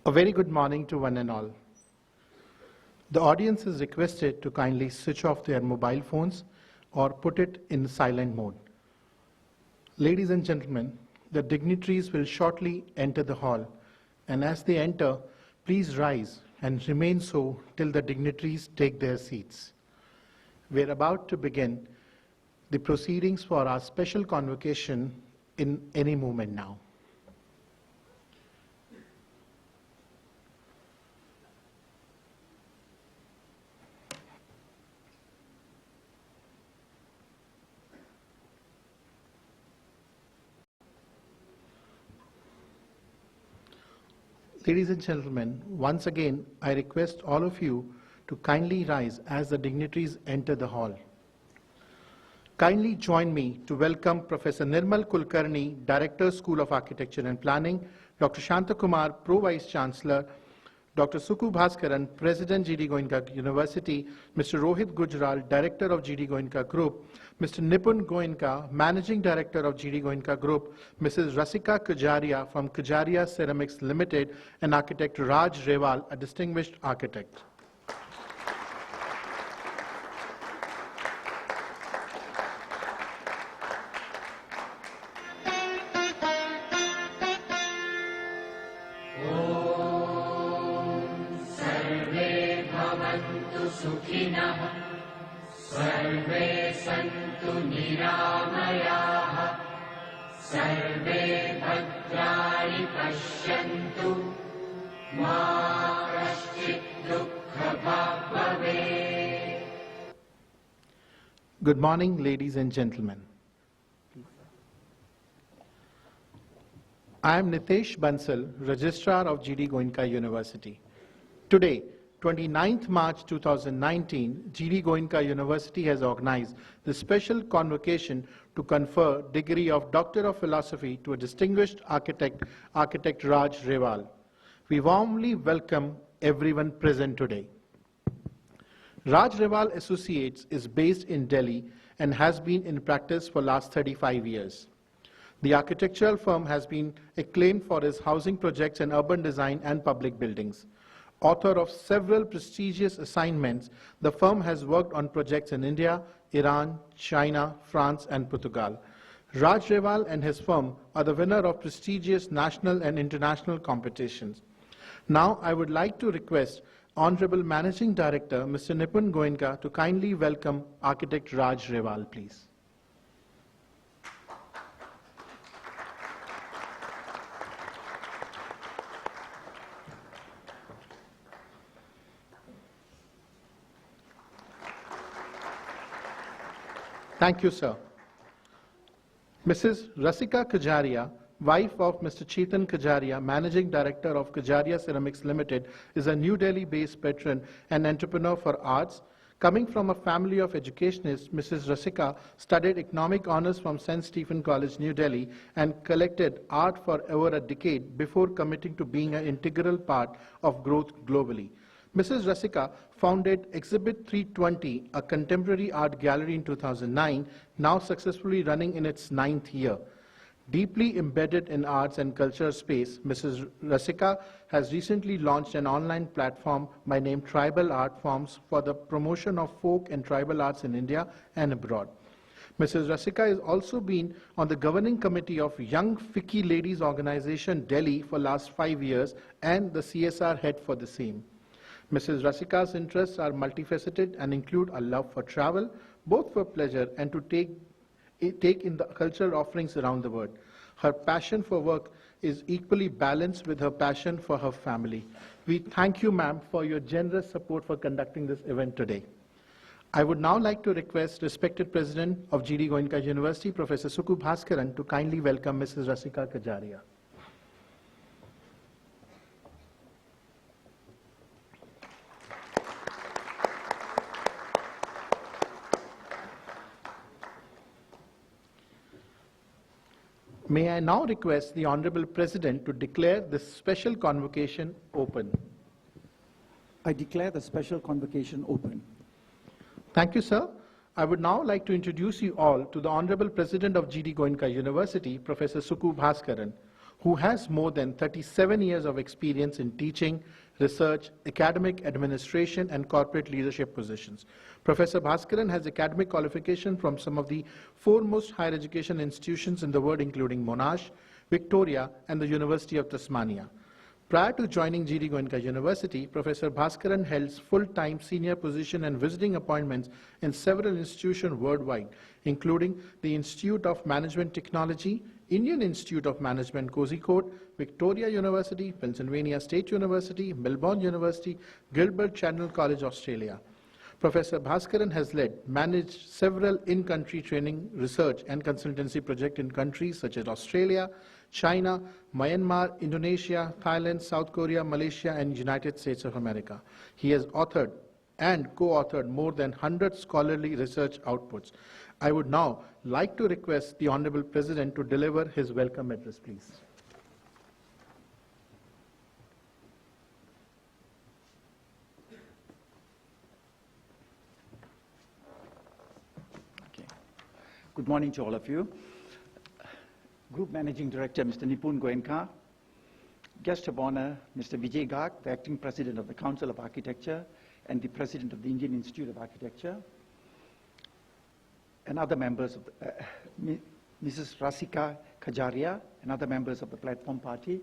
A very good morning to one and all. The audience is requested to kindly switch off their mobile phones or put it in silent mode. Ladies and gentlemen, the dignitaries will shortly enter the hall, and as they enter, please rise and remain so till the dignitaries take their seats. We're about to begin the proceedings for our special convocation in any moment now. Ladies and gentlemen, once again, I request all of you to kindly rise as the dignitaries enter the hall. Kindly join me to welcome Professor Nirmal Kulkarni, Director, School of Architecture and Planning, Dr.Shantha Kumar, Pro-Vice Chancellor, Dr.Suku Bhaskaran, President, GD Goenka University, Mr. Rohit Gujral, Director of GD Goenka Group, Mr.Nipun Goenka, Managing Director of GD Goenka Group, Mrs. Rasika Kajaria from Kajaria Ceramics Limited, and Architect Raj Rewal, a distinguished architect. Good morning, ladies and gentlemen. I am Nitesh Bansal, Registrar of GD Goenka University. Today, 29th March 2019, GD Goenka University has organized the special convocation to confer degree of Doctor of Philosophy to a distinguished architect, Architect Raj Rewal. We warmly welcome everyone present today. Raj Rewal Associates is based in Delhi and has been in practice for last 35 years. The architectural firm has been acclaimed for its housing projects and urban design and public buildings. Author of several prestigious assignments, the firm has worked on projects in India, Iran, China, France, and Portugal. Raj Rewal and his firm are the winner of prestigious national and international competitions. Now, I would like to request Honorable Managing Director, Mr. Nipun Goenka, to kindly welcome Architect Raj Rewal, please. Thank you, sir. Mrs. Rasika Kajaria, wife of Mr. Chintan Kajaria, Managing Director of Kajaria Ceramics Limited, is a New Delhi-based patron and entrepreneur for arts. Coming from a family of educationists, Mrs. Rasika studied economic honors from St. Stephen College, New Delhi, and collected art for over a decade before committing to being an integral part of growth globally. Mrs. Rasika founded Exhibit 320, a contemporary art gallery in 2009, now successfully running in its 9th year. Deeply embedded in arts and culture space, Mrs. Rasika has recently launched an online platform by name Tribal Art Forms for the promotion of folk and tribal arts in India and abroad. Mrs. Rasika has also been on the governing committee of Young Fiki Ladies Organization Delhi for last 5 years and the CSR head for the same. Mrs. Rasika's interests are multifaceted and include a love for travel, both for pleasure and to take in the cultural offerings around the world. Her passion for work is equally balanced with her passion for her family. We thank you, ma'am, for your generous support for conducting this event today. I would now like to request respected President of GD Goenka University, Professor Suku Bhaskaran, to kindly welcome Mrs. Rasika Kajaria. May I now request the Honorable President to declare this special convocation open. I declare the special convocation open. Thank you, sir. I would now like to introduce you all to the Honorable President of GD Goenka University, Professor Suku Bhaskaran, who has more than 37 years of experience in teaching, research, academic administration, and corporate leadership positions. Professor Bhaskaran has academic qualification from some of the foremost higher education institutions in the world, including Monash, Victoria, and the University of Tasmania. Prior to joining GD Goenka University, Professor Bhaskaran held full-time senior position and visiting appointments in several institutions worldwide, including the Institute of Management Technology, Indian Institute of Management Kozhikode, Victoria University, Pennsylvania State University, Melbourne University, Gilbert Channel College, Australia. Professor Bhaskaran has managed several in-country training, research, and consultancy projects in countries such as Australia, China, Myanmar, Indonesia, Thailand, South Korea, Malaysia, and United States of America. He has authored and co-authored more than 100 scholarly research outputs. I would now like to request the Honorable President to deliver his welcome address, please. Good morning to all of you. Group Managing Director, Mr. Nipun Goenka, Guest of Honor, Mr. Vijay Garg, the Acting President of the Council of Architecture and the President of the Indian Institute of Architecture, and other members of Mrs. Rasika Kajaria, and other members of the platform party,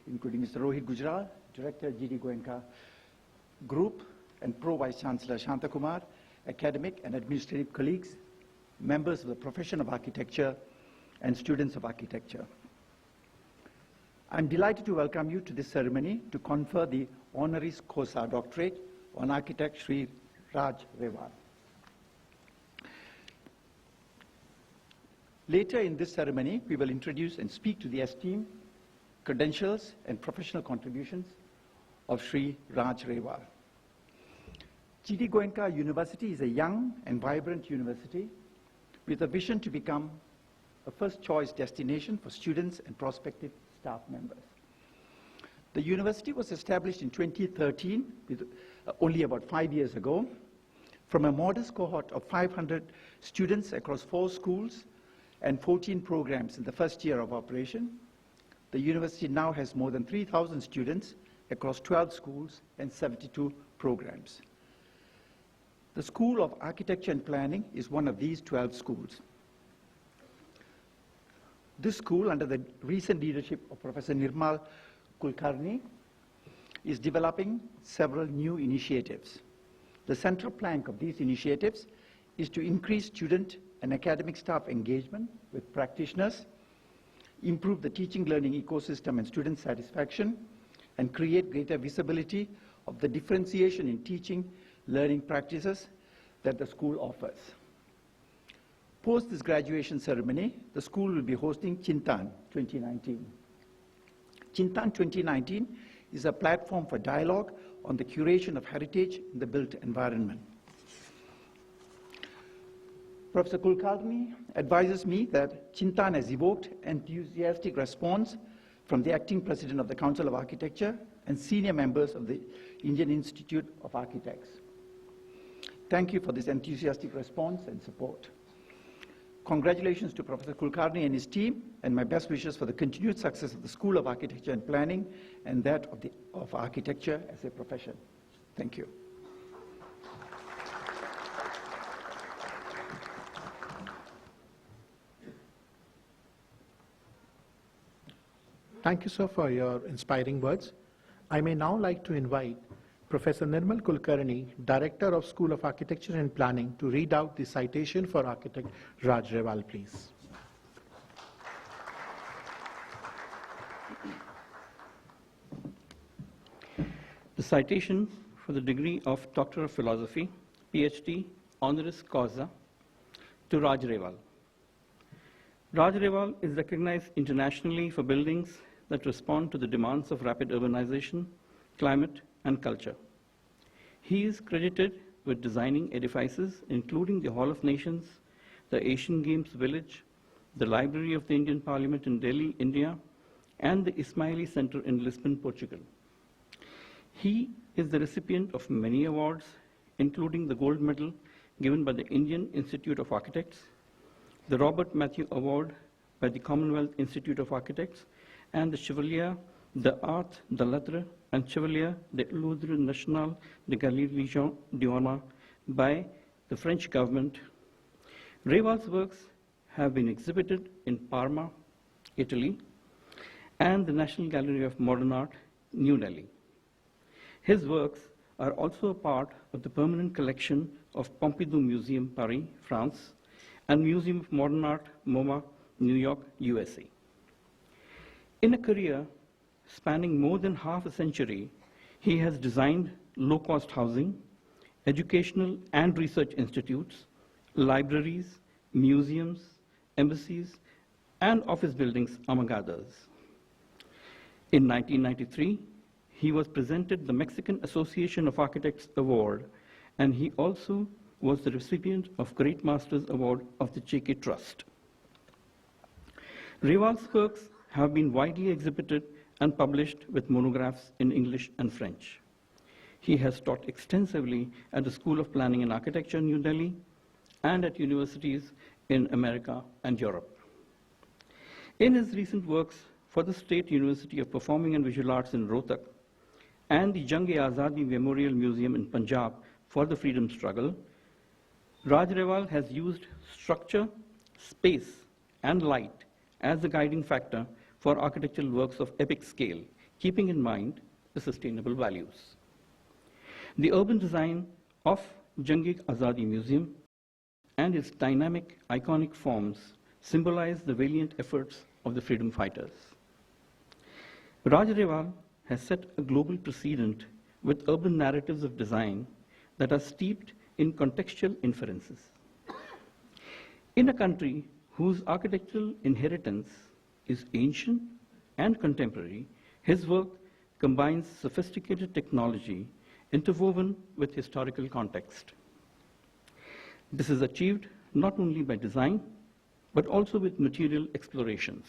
including Mr. Rohit Gujral, Director, GD Goenka Group, and Vice Chancellor Shantha Kumar, academic and administrative colleagues, members of the profession of architecture, and students of architecture. I'm delighted to welcome you to this ceremony to confer the honoris causa doctorate on architect Shri Raj Rewal. Later in this ceremony, we will introduce and speak to the esteemed credentials and professional contributions of Shri Raj Rewal. GD Goenka University is a young and vibrant university with a vision to become a first-choice destination for students and prospective staff members. The university was established in 2013, only about 5 years ago, from a modest cohort of 500 students across 4 schools and 14 programs in the first year of operation. The university now has more than 3,000 students across 12 schools and 72 programs. The School of Architecture and Planning is one of these 12 schools. This school, under the recent leadership of Professor Nirmal Kulkarni, is developing several new initiatives. The central plank of these initiatives is to increase student and academic staff engagement with practitioners, improve the teaching-learning ecosystem and student satisfaction, and create greater visibility of the differentiation in teaching learning practices that the school offers. Post this graduation ceremony, the school will be hosting Chintan 2019. Chintan 2019 is a platform for dialogue on the curation of heritage in the built environment. Professor Kulkarni advises me that Chintan has evoked enthusiastic response from the acting president of the Council of Architecture and senior members of the Indian Institute of Architects. Thank you for this enthusiastic response and support. Congratulations to Professor Kulkarni and his team, and my best wishes for the continued success of the School of Architecture and Planning and that of architecture as a profession. Thank you. Thank you, sir, for your inspiring words. I may now like to invite Professor Nirmal Kulkarni, Director of School of Architecture and Planning, to read out the citation for architect Raj Rewal, please. The citation for the degree of Doctor of Philosophy, PhD, honoris causa, to Raj Rewal. Raj Rewal is recognized internationally for buildings that respond to the demands of rapid urbanization, climate, and culture. He is credited with designing edifices including the Hall of Nations, the Asian Games Village, the Library of the Indian Parliament in Delhi, India, and the Ismaili Center in Lisbon, Portugal. He is the recipient of many awards, including the gold medal given by the Indian Institute of Architects, the Robert Matthew Award by the Commonwealth Institute of Architects, and the Chevalier d'Art de Lettres and Chevalier de l'Ordre National de Galerie Légion d'Honneur by the French government. Rewal's works have been exhibited in Parma, Italy, and the National Gallery of Modern Art, New Delhi. His works are also a part of the permanent collection of Pompidou Museum, Paris, France, and Museum of Modern Art, MoMA, New York, USA. In a career spanning more than half a century, he has designed low-cost housing, educational and research institutes, libraries, museums, embassies, and office buildings, among others. In 1993, he was presented the Mexican Association of Architects Award, and he also was the recipient of Great Masters Award of the JK Trust. Rewal's works have been widely exhibited and published with monographs in English and French. He has taught extensively at the School of Planning and Architecture, New Delhi, and at universities in America and Europe. In his recent works for the State University of Performing and Visual Arts in Rohtak and the Jang-e-Azadi Memorial Museum in Punjab for the freedom struggle, Raj Rewal has used structure, space, and light as the guiding factor for architectural works of epic scale, keeping in mind the sustainable values. The urban design of Jang-e-Azadi Museum and its dynamic, iconic forms symbolize the valiant efforts of the freedom fighters. Raj Rewal has set a global precedent with urban narratives of design that are steeped in contextual inferences. In a country whose architectural inheritance is ancient and contemporary, his work combines sophisticated technology interwoven with historical context. This is achieved not only by design, but also with material explorations.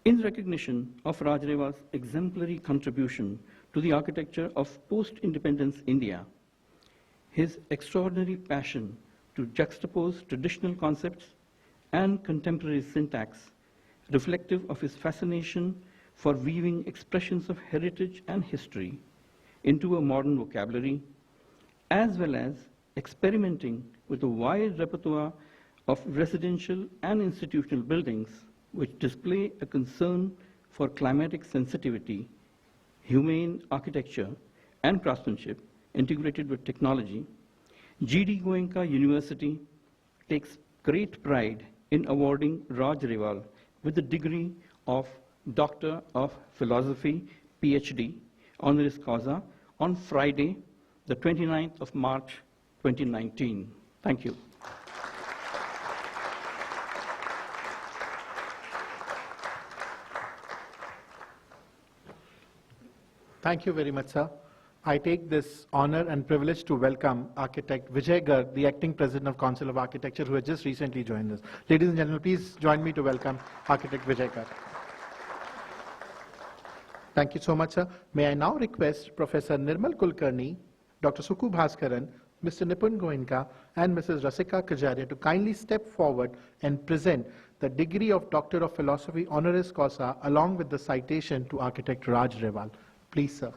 In recognition of Raj Rewal's exemplary contribution to the architecture of post-independence India, his extraordinary passion to juxtapose traditional concepts and contemporary syntax, reflective of his fascination for weaving expressions of heritage and history into a modern vocabulary, as well as experimenting with a wide repertoire of residential and institutional buildings which display a concern for climatic sensitivity, humane architecture, and craftsmanship integrated with technology, GD Goenka University takes great pride in awarding Raj Rewal with the degree of Doctor of Philosophy, PhD, honoris causa, on Friday, the 29th of March, 2019. Thank you. Thank you very much, sir. I take this honor and privilege to welcome architect Vijay Garg, the acting president of Council of Architecture, who has just recently joined us. Ladies and gentlemen, please join me to welcome architect Vijay Garg. Thank you so much, sir. May I now request Professor Nirmal Kulkarni, Dr.Suku Bhaskaran, Mr.Nipun Goenka, and Mrs. Rasika Kajaria to kindly step forward and present the degree of Doctor of Philosophy honoris causa along with the citation to architect Raj Rewal. Please, sir.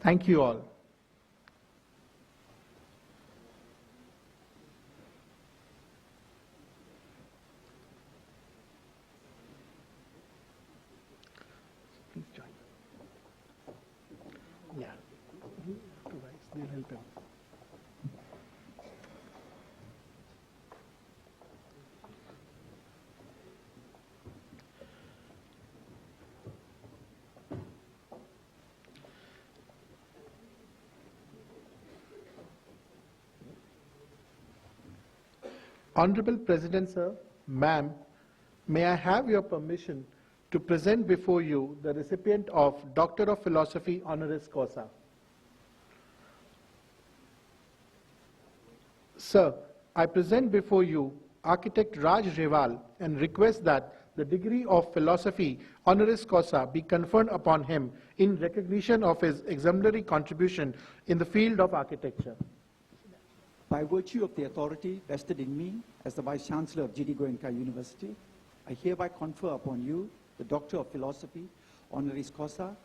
Thank you all. Please join. Yeah. They'll help him. Honorable President, sir, ma'am, may I have your permission to present before you the recipient of Doctor of Philosophy honoris causa. Sir, I present before you Architect Raj Rewal and request that the degree of philosophy honoris causa be conferred upon him in recognition of his exemplary contribution in the field of architecture. By virtue of the authority vested in me as the Vice Chancellor of GD Goenka University, I hereby confer upon you the Doctor of Philosophy honoris causa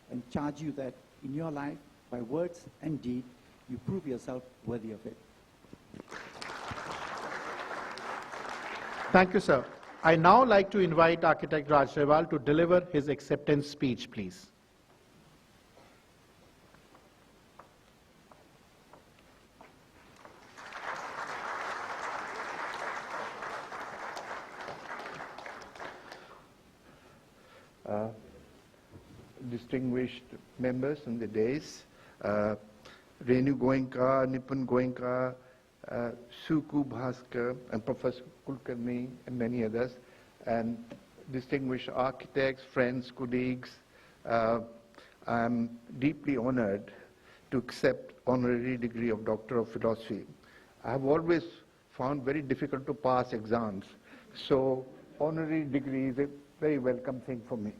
and charge you that in your life, by words and deed, you prove yourself worthy of it. Thank you, sir. I now like to invite Architect Raj Rewal to deliver his acceptance speech, please. Distinguished members on the dais, Goenka, Nipun Goenka, Suku Bhaskaran, and Professor Kulkarni, and many others, and distinguished architects, friends, colleagues. I'm deeply honored to accept honorary degree of Doctor of Philosophy. I have always found very difficult to pass exams, so honorary degree is a very welcome thing for me.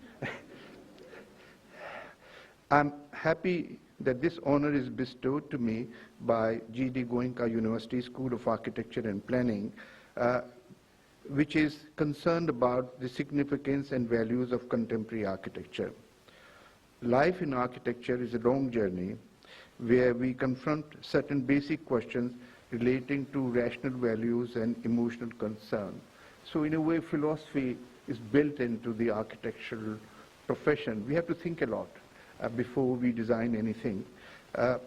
I'm happy that this honor is bestowed to me by GD Goenka University School of Architecture and Planning, which is concerned about the significance and values of contemporary architecture. Life in architecture is a long journey where we confront certain basic questions relating to rational values and emotional concern. So in a way, philosophy is built into the architectural profession. We have to think a lot before we design anything. I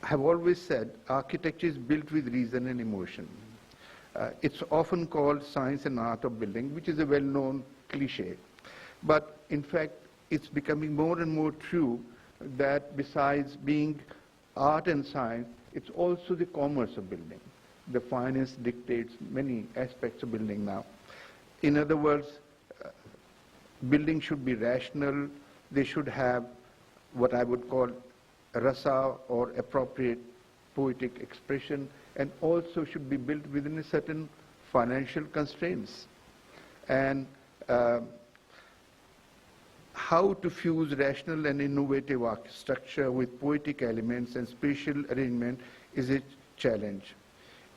have always said architecture is built with reason and emotion. It's often called science and art of building, which is a well-known cliche. But in fact, it's becoming more and more true that besides being art and science, it's also the commerce of building. The finance dictates many aspects of building now. In other words, building should be rational. They should have what I would call rasa or appropriate poetic expression, and also should be built within a certain financial constraints. And how to fuse rational and innovative architecture with poetic elements and spatial arrangement is a challenge.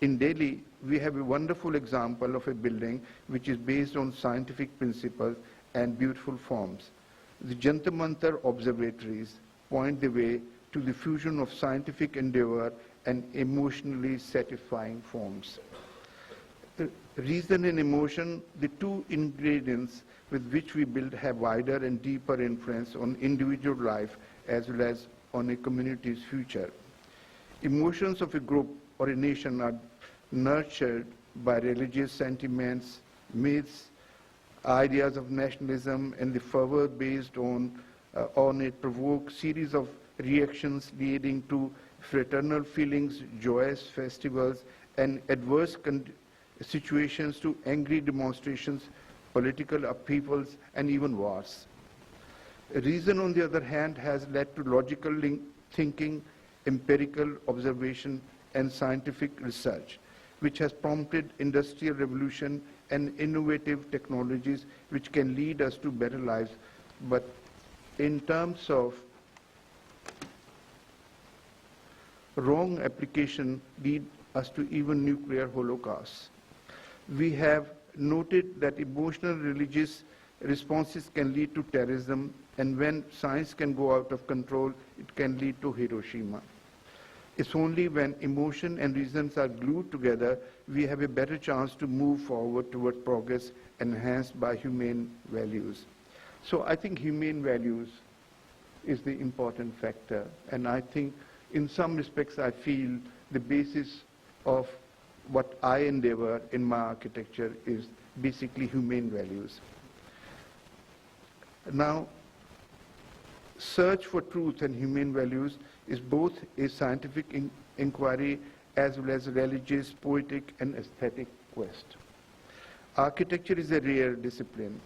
In Delhi, we have a wonderful example of a building which is based on scientific principles and beautiful forms. The Jantar Mantar observatories point the way to the fusion of scientific endeavor and emotionally satisfying forms. Reason and emotion, the two ingredients with which we build, have wider and deeper influence on individual life as well as on a community's future. Emotions of a group or a nation are nurtured by religious sentiments, myths, ideas of nationalism, and the fervor based on it provoke series of reactions leading to fraternal feelings, joyous festivals, and adverse situations to angry demonstrations, political upheavals, and even wars. Reason, on the other hand, has led to logical thinking, empirical observation, and scientific research, which has prompted industrial revolution and innovative technologies which can lead us to better lives. But in terms of wrong application, lead us to even nuclear holocausts. We have noted that emotional religious responses can lead to terrorism And when science can go out of control, it can lead to Hiroshima. It's only when emotion and reasons are glued together, we have a better chance to move forward toward progress enhanced by humane values. So I think humane values is the important factor. And I think in some respects, I feel the basis of what I endeavor in my architecture is basically humane values. Now, search for truth and humane values is both a scientific inquiry as well as a religious, poetic, and aesthetic quest. Architecture is a rare discipline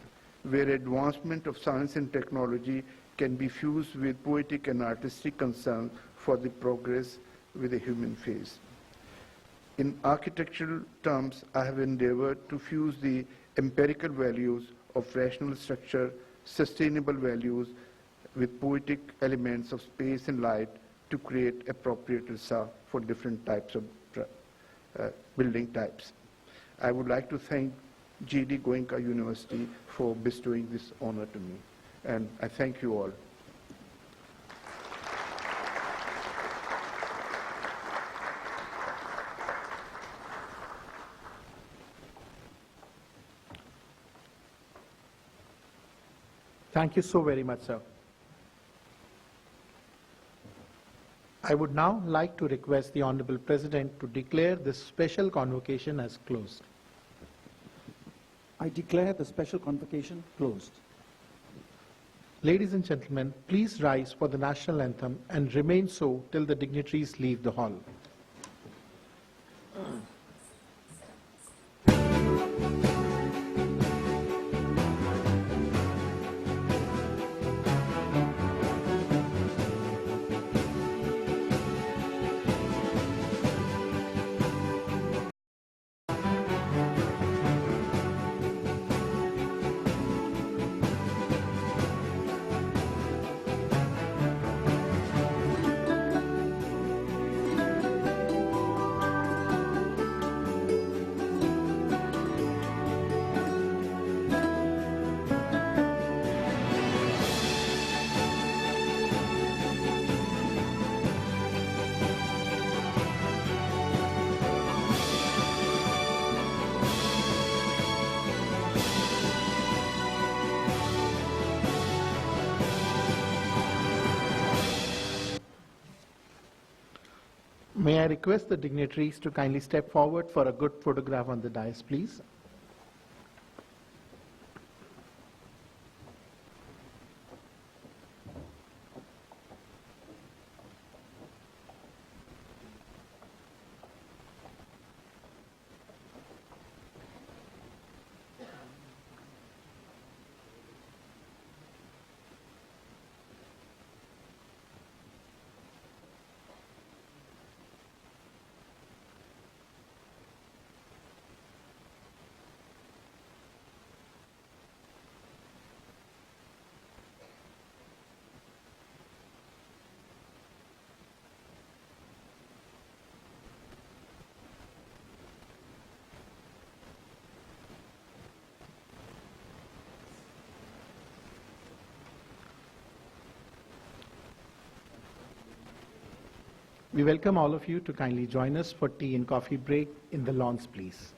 where advancement of science and technology can be fused with poetic and artistic concern for the progress with a human face. In architectural terms, I have endeavored to fuse the empirical values of rational structure, sustainable values, with poetic elements of space and light to create appropriate rasa for different types of building types. I would like to thank GD Goenka University for bestowing this honor to me, and I thank you all. Thank you so very much, sir. I would now like to request the Honorable President to declare this special convocation as closed. I declare the special convocation closed. Ladies and gentlemen, please rise for the national anthem and remain so till the dignitaries leave the hall. May I request the dignitaries to kindly step forward for a good photograph on the dais, please. We welcome all of you to kindly join us for tea and coffee break in the lawns, please.